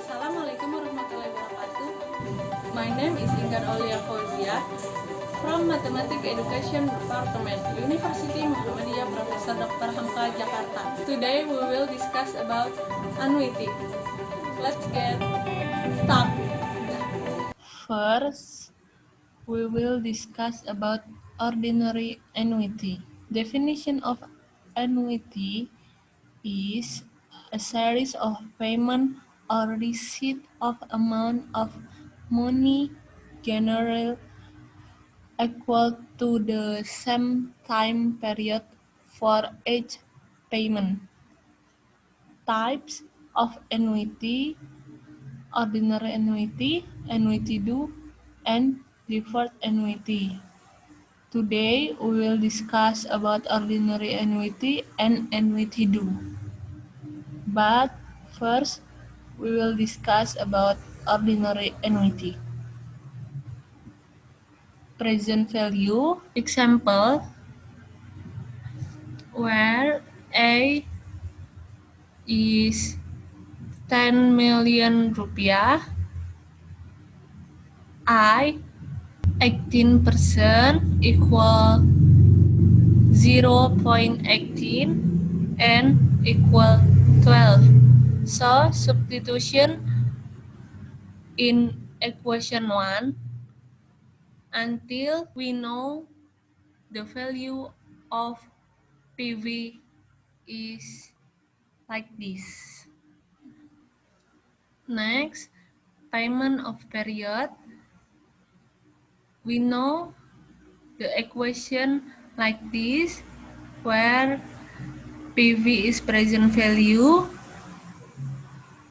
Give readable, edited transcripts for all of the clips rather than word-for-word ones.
Assalamualaikum warahmatullahi wabarakatuh. My name is Inggar Aulia from Mathematics Education Department, University Muhammadiyah Prof.Dr. Hamka, Jakarta. Today we will discuss about annuity. Let's get started. First, we will discuss about ordinary annuity. Definition of annuity is a series of payment or receipt of amount of money generally equal to the same time period for each payment. Types of annuity: ordinary annuity, annuity due, and deferred annuity. Today we will discuss about ordinary annuity and annuity due. But first, we will discuss about ordinary annuity. Present value example, where A is 10 million rupiah, I 18% equal 0.18 and equal 12. So substitution in equation 1 until we know the value of PV is like this. Next, payment of period. We know the equation like this, where PV is present value,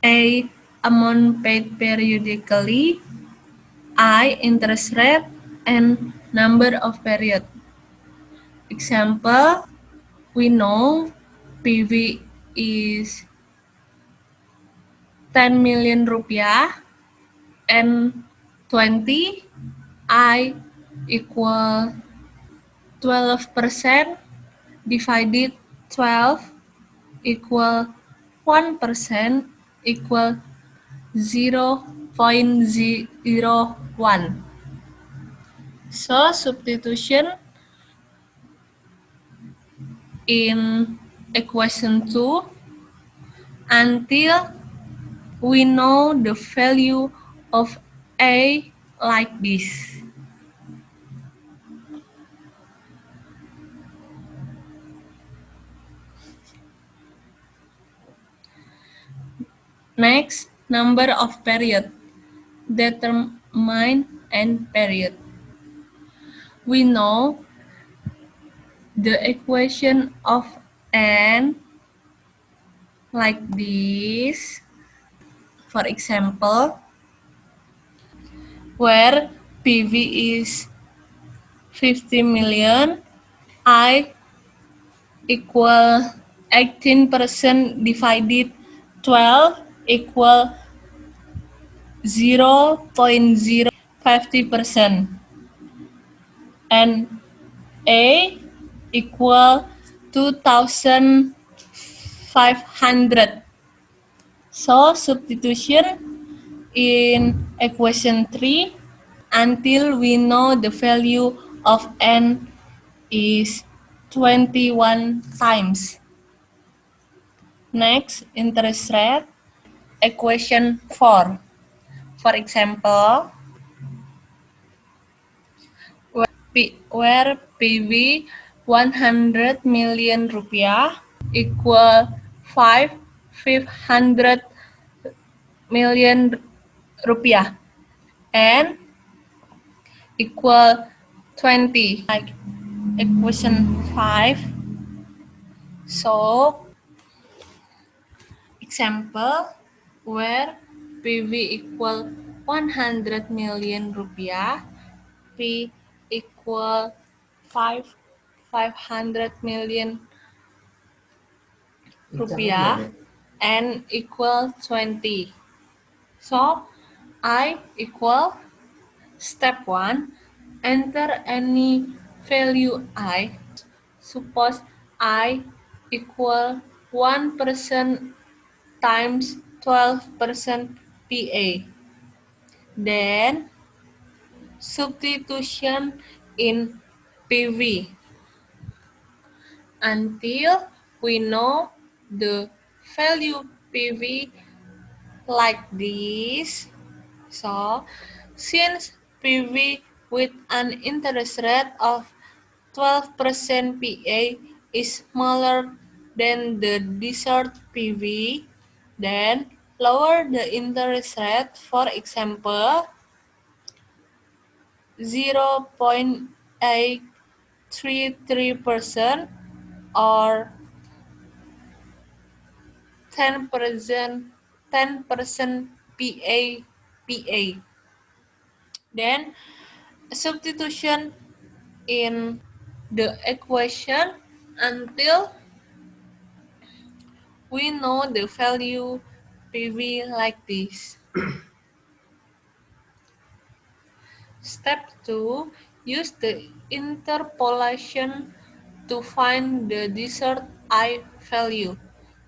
A amount paid periodically, I interest rate, and number of period. Example, we know PV is 10 million rupiah and 20, I equal 12% divided 12 equal 1% equal 0.01. So substitution in equation 2 until we know the value of A like this. Next, number of period. Determine end period. We know the equation of n like this. For example, where PV is 50 million, I equal 18% divided 12 equal 0.050%, and A equal 2,500. So substitution in equation 3 until we know the value of n is 21 times. Next, interest rate, equation 4. For example, where PV 100 million rupiah equal 500 million rupiah and equal 20, like equation 5. So example, where PV equal 100 million rupiah, P equal 500 million rupiah and equal 20. So I equal step 1, enter any value I. Suppose I equal 1% times 12% PA. Then substitution in PV until we know the value PV like this. So, since PV with an interest rate of 12% PA is smaller than the desired PV, then lower the interest rate, for example, 0.833% or 10% PA. Then substitution in the equation until we know the value PV like this. Step 2. Use the interpolation to find the desired I value.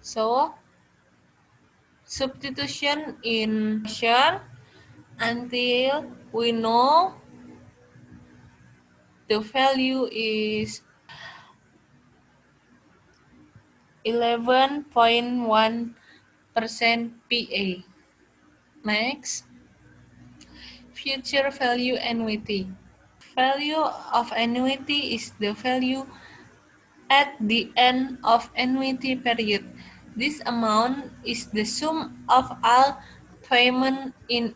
So, substitution in equation until we know the value is 11.1% PA. Next, future value annuity. Value of annuity is the value at the end of annuity period. This amount is the sum of all payment in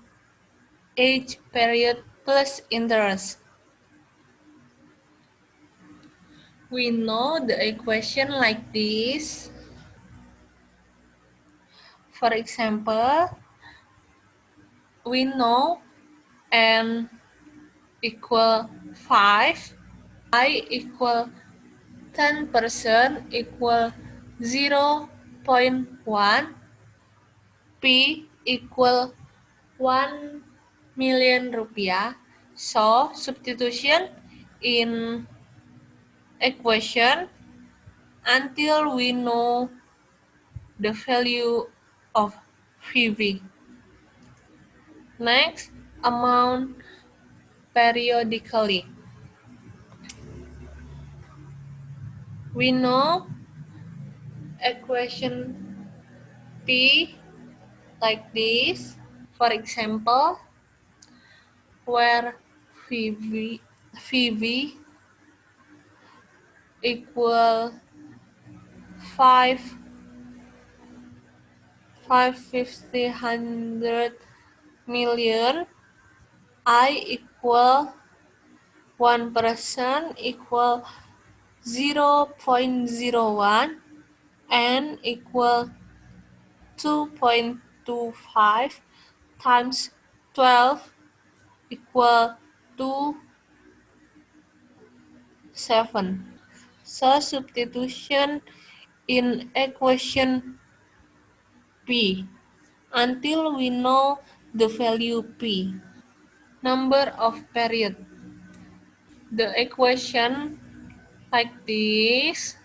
each period plus interest. We know the equation like this. For example, we know n equal 5, I equal 10% equal 0.1, P equal 1 million rupiah. So, substitution in equation until we know the value of PV. Next, amount periodically. We know equation P like this. For example, where VV equal 5 550 million, I equal 1% equal 0.01, N equal 2.25 times 12 equal to 7. So substitution in equation P until we know the value P. Number of period. The equation like this.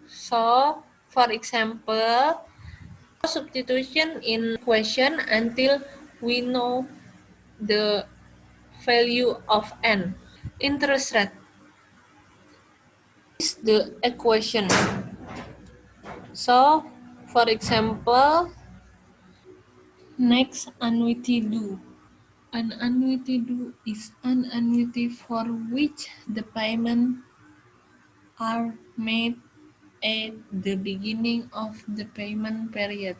So, for example, substitution in equation until we know the value of n. Interest rate is the equation. So, for example, next annuity due. An annuity due is an annuity for which the payment are made at the beginning of the payment period.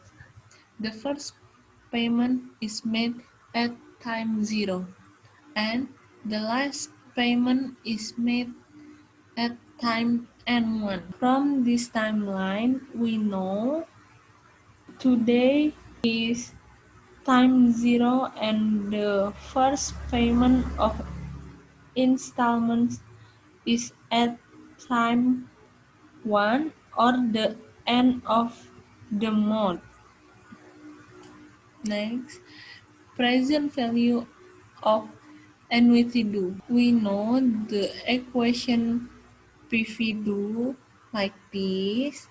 The first payment is made at time 0 and the last payment is made at time n1. From this timeline, we know today is time 0 and the first payment of installments is at time 1 or the end of the month. Next, present value of annuity due. We know the equation PV due like this.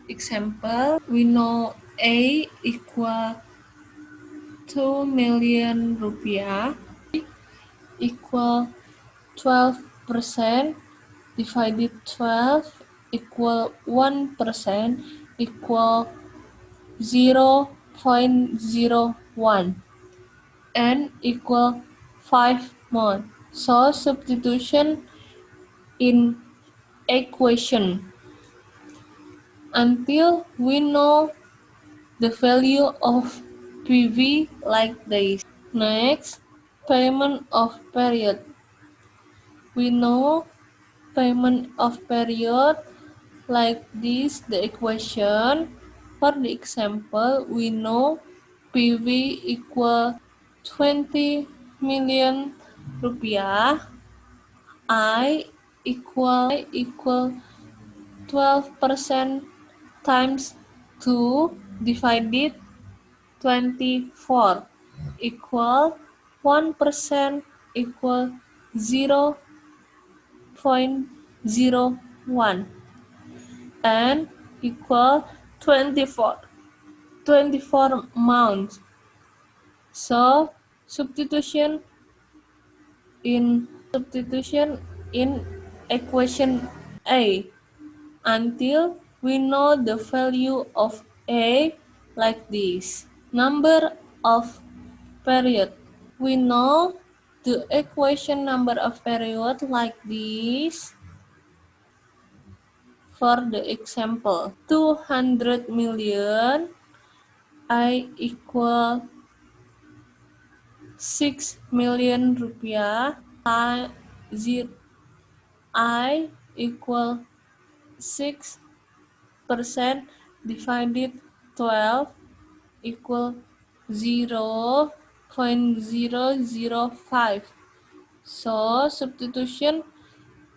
Example, we know A equal 2 million rupiah equal 12% divided 12 equal 1% equal 0.01 and equal 5 more. So substitution in equation until we know the value of PV like this. Next, payment of period. We know payment of period like this the equation. For the example, we know PV equal 20 million rupiah. I equal 12% times 2 divided 24 equal 1% equal 0.01 and equal 24 months. So substitution in equation A until we know the value of A like this. Number of period. We know the equation number of period like this. For the example, 200 million I equal 6 million rupiah. I equal 6% divided 12 equal 0.005. So substitution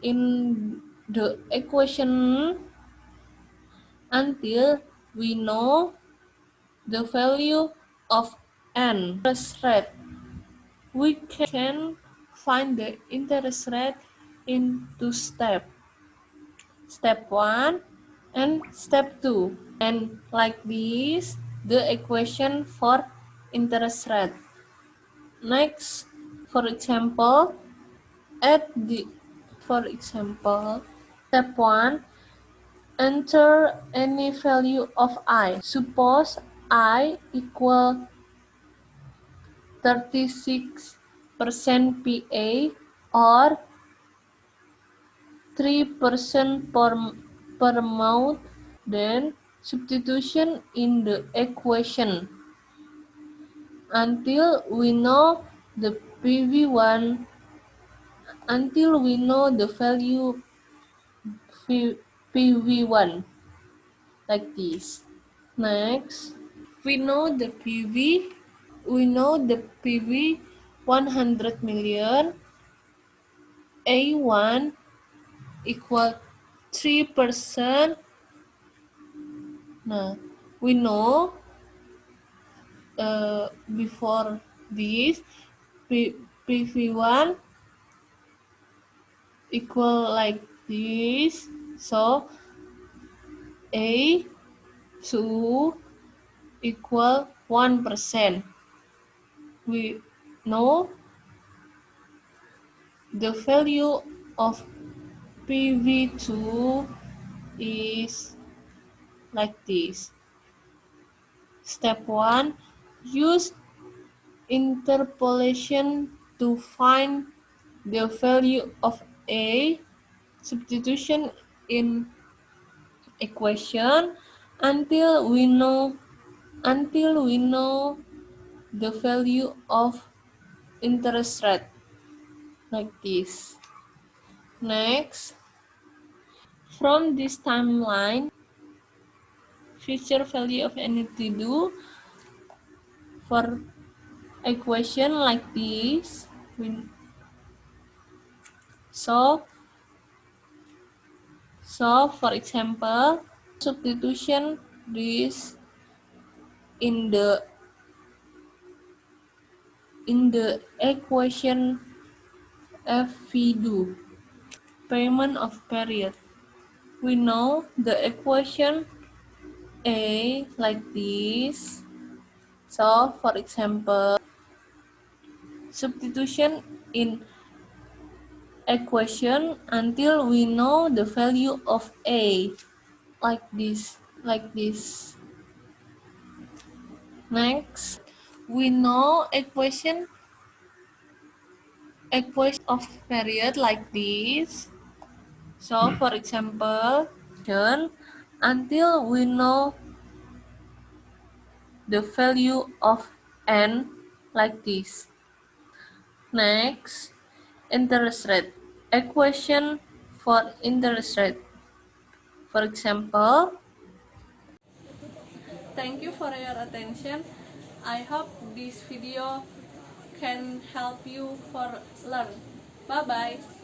in the equation until we know the value of n interest rate. We can find the interest rate in two steps. Step 1 and step 2. And like this, the equation for interest rate. Next, for example, step 1, enter any value of I. Suppose I equal 36% PA or 3% per month, then substitution in the equation until we know the PV1, until we know the value PV1 like this. Next, we know the PV 100 million. A1 equal 3%. Now, we know before this PV1 equal like this. So A2 equal 1%. We know the value of PV2 is like this. Step 1. Use interpolation to find the value of A. Substitution in equation until we know the value of interest rate like this. Next, from this timeline, future value of any to do for equation like this. So for example, substitution this in the equation S.Pd, payment of period. We know the equation A like this. So, for example, substitution in equation until we know the value of A, like this, like this. Next, we know equation of period like this. So, for example, until we know the value of n like this. Next, interest rate. Equation for interest rate. For example, Thank you for your attention. I hope this video can help you for learn. Bye bye.